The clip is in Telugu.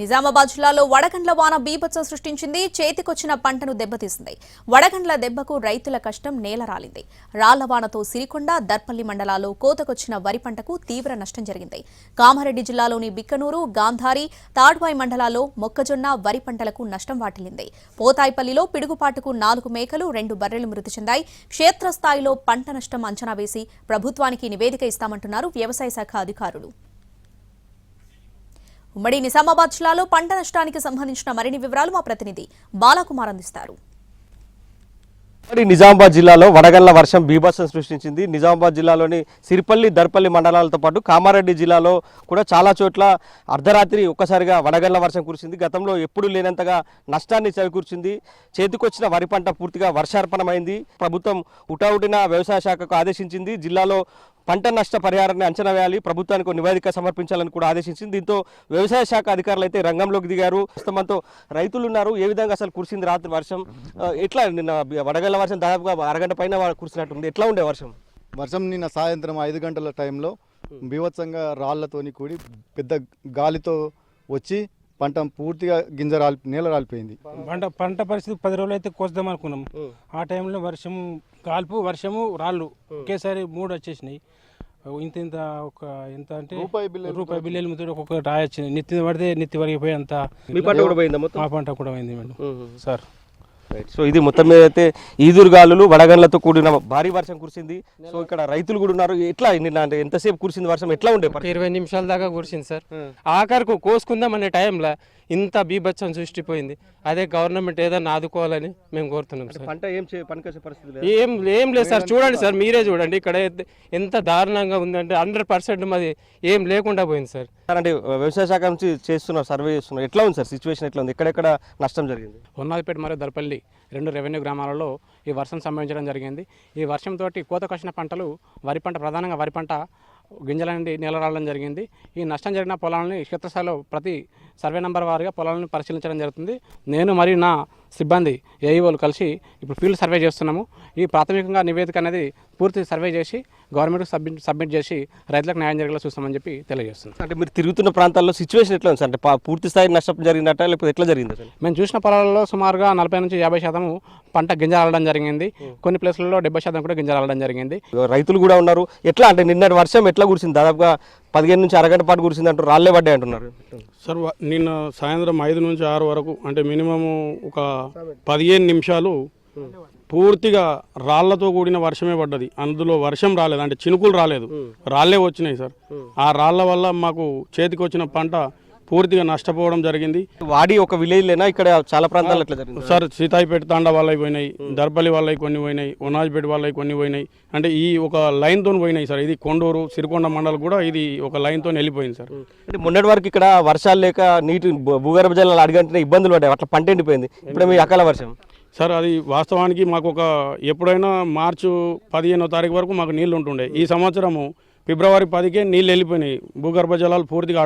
నిజామాబాద్ జిల్లాలో వడగండ్ల వాన బీభత్సం సృష్టించింది. చేతికొచ్చిన పంటను దెబ్బతీసింది. వడగండ్ల దెబ్బకు రైతుల కష్టం నేలరాలింది. రాళ్ల వానతో సిరికొండ, దర్పల్లి మండలాల్లో కోతకొచ్చిన వరి పంటకు తీవ్ర నష్టం జరిగింది. కామారెడ్డి జిల్లాలోని బిక్కనూరు, గాంధారి, తాడ్వాయి మండలాల్లో మొక్కజొన్న, వరి పంటలకు నష్టం వాటిల్లింది. పోతాయిపల్లిలో పిడుగుపాటుకు 4 మేకలు, 2 బర్రెలు మృతి చెందాయి. క్షేత్రస్థాయిలో పంట నష్టం అంచనా వేసి ప్రభుత్వానికి నివేదిక ఇస్తామంటున్నారు వ్యవసాయ శాఖ అధికారులు. ఉమ్మడి నిజామాబాద్ జిల్లాలో పంట నష్టానికి సంబంధించిన మరిన్ని వివరాలు మా ప్రతినిధి బాలకుమార్ అందిస్తారు. నిజామాబాద్ జిల్లాలో వడగళ్ల వర్షం బీభత్సం సృష్టించింది. నిజామాబాద్ జిల్లాలోని సిరిపల్లి, దర్పల్లి మండలాలతో పాటు కామారెడ్డి జిల్లాలో కూడా చాలా చోట్ల అర్ధరాత్రి ఒక్కసారిగా వడగళ్ల వర్షం కురిసింది. గతంలో ఎప్పుడూ లేనంతగా నష్టాన్ని చవికూర్చింది. చేతికొచ్చిన వరి పంట పూర్తిగా వర్షార్పణమైంది. ప్రభుత్వం ఉటావుటిన వ్యవసాయ శాఖకు ఆదేశించింది. జిల్లాలో పంట నష్ట పరిహారాన్ని అంచనా వేయాలి, ప్రభుత్వానికి నివేదిక సమర్పించాలని కూడా ఆదేశించింది. దీంతో వ్యవసాయ శాఖ అధికారులు అయితే రంగంలోకి దిగారు. ప్రస్తుతంతో రైతులు ఉన్నారు. ఏ విధంగా అసలు కురిసింది రాత్రి వర్షం? ఎట్లా నిన్న వడగళ్ల వర్షం దాదాపుగా అరగంట పైన కురిసినట్టుంది. ఎట్లా ఉండే వర్షం నిన్న సాయంత్రం 5 గంటల టైంలో బీభత్సంగా రాళ్లతోని కూడి పెద్ద గాలితో వచ్చి పంట పూర్తిగా నేల రాలిపోయింది. పంట పరిస్థితి 10 రోజులు అయితే కోద్దాం అనుకున్నాం. ఆ టైంలో వర్షము రాళ్ళు ఒకేసారి 3 వచ్చేసినాయి. ఇంత ఒక ఎంత అంటే రూపాయి బిల్లులు ముద్దు ఒక్కొక్క రాయి వచ్చింది. నెత్తి పడితే నెత్తి వరిగిపోయి అంత. మా పంట కూడా పోయింది మేడం సార్. సో ఇది మొత్తం మీద అయితే ఈదురుగాలులు, వడగండ్లతో కూడిన భారీ వర్షం కురిసింది. సో ఇక్కడ రైతులు కూడా ఉన్నారు. ఎట్లా నిన్న అంటే ఎంతసేపు కురిసింది వర్షం? ఎట్లా ఉండే? 20 నిమిషాల దాకా కురిసింది సార్. ఆఖరికి కోసుకుందాం అనే టైంలో ఇంత బీభత్సం సృష్టిపోయింది. అదే గవర్నమెంట్ ఏదైనా ఆదుకోవాలని మేము కోరుతున్నాం సార్. పంట పనికొచ్చే పరిస్థితి ఏం లేదు సార్. చూడండి సార్, మీరే చూడండి ఇక్కడ ఎంత దారుణంగా ఉందంటే 100% మాది ఏం లేకుండా పోయింది సార్. అంటే వ్యవసాయ శాఖ నుంచి సర్వే చేస్తున్నారు. ఎట్లా ఉంది సార్ సిచ్యువేషన్? ఎట్లా ఉంది? ఎక్కడెక్కడ నష్టం జరిగింది? హొన్నాదిపేట మరియు దర్పల్లి 2 రెవెన్యూ గ్రామాలలో ఈ వర్షం సంభవించడం జరిగింది. ఈ వర్షంతో కోతకొచ్చిన పంటలు ప్రధానంగా వరి పంట గింజలన్నీ నేలరాడడం జరిగింది. ఈ నష్టం జరిగిన పొలాలని క్షేత్రస్థాయిలో ప్రతి సర్వే నంబర్ వారిగా పొలాలను పరిశీలించడం జరుగుతుంది. నేను మరియు నా సిబ్బంది ఏఈఓలు కలిసి ఇప్పుడు ఫీల్డ్ సర్వే చేస్తున్నాము. ఈ ప్రాథమికంగా నివేదిక అనేది పూర్తి సర్వే చేసి గవర్నమెంట్కి సబ్మిట్ చేసి రైతులకు న్యాయం జరిగేలా చూస్తామని చెప్పి తెలియజేస్తుంది. అంటే మీరు తిరుగుతున్న ప్రాంతాల్లో సిచ్యువేషన్ ఎట్లా ఉంది? అంటే పూర్తి స్థాయి నష్టం జరిగినట్ట లేకపోతే ఎట్లా జరిగింది? మేము చూసిన పొలాలలో సుమారుగా 40 నుంచి 50% పంట గింజలడం జరిగింది. కొన్ని ప్లేస్లలో 70% కూడా గింజలడం జరిగింది. రైతులు కూడా ఉన్నారు. ఎట్లా అంటే నిన్నటి వర్షం ఎట్లా కురిసింది? దాదాపుగా 15 నుంచి అరగంట పాటు కురిసింది అంటూ రాళ్లే పడ్డాయి అంటున్నారు సార్. నిన్న సాయంత్రం 5 నుంచి 6 వరకు అంటే మినిమం ఒక 15 నిమిషాలు పూర్తిగా రాళ్లతో కూడిన వర్షమే పడ్డది. అందులో వర్షం రాలేదు, అంటే చినుకులు రాలేదు, రాళ్లే వచ్చినాయి సార్. ఆ రాళ్ల వల్ల మాకు చేతికి వచ్చిన పంట పూర్తిగా నష్టపోవడం జరిగింది. వాడి ఒక విలేజ్ లేనా ఇక్కడ చాలా ప్రాంతాలు ఎట్లా జరిగింది సార్? సీతాయిపేట తాండా వాళ్ళవి పోయినాయి, దర్పల్లి వాళ్ళవి కొన్ని పోయినాయి, ఒనాజ్పేట వాళ్ళవి కొన్ని పోయినాయి. అంటే ఈ ఒక లైన్తో పోయినాయి సార్. ఇది కొండూరు, సిరికొండ మండలం కూడా ఇది ఒక లైన్తో వెళ్ళిపోయింది సార్. అంటే మొన్నటి వరకు ఇక్కడ వర్షాలు లేక నీటి భూగర్భ జలాలు అడిగంటే ఇబ్బందులు పడ్డాయి, అట్లా పంట ఎండిపోయింది. ఇప్పుడు మీ అకాల వర్షం సార్, అది వాస్తవానికి మాకు ఎప్పుడైనా మార్చి 15వ తారీఖు వరకు మాకు నీళ్లు ఉంటుండే. ఈ సంవత్సరము ఫిబ్రవరి 10కే నీళ్ళు వెళ్ళిపోయినాయి. భూగర్భ జలాలు పూర్తిగా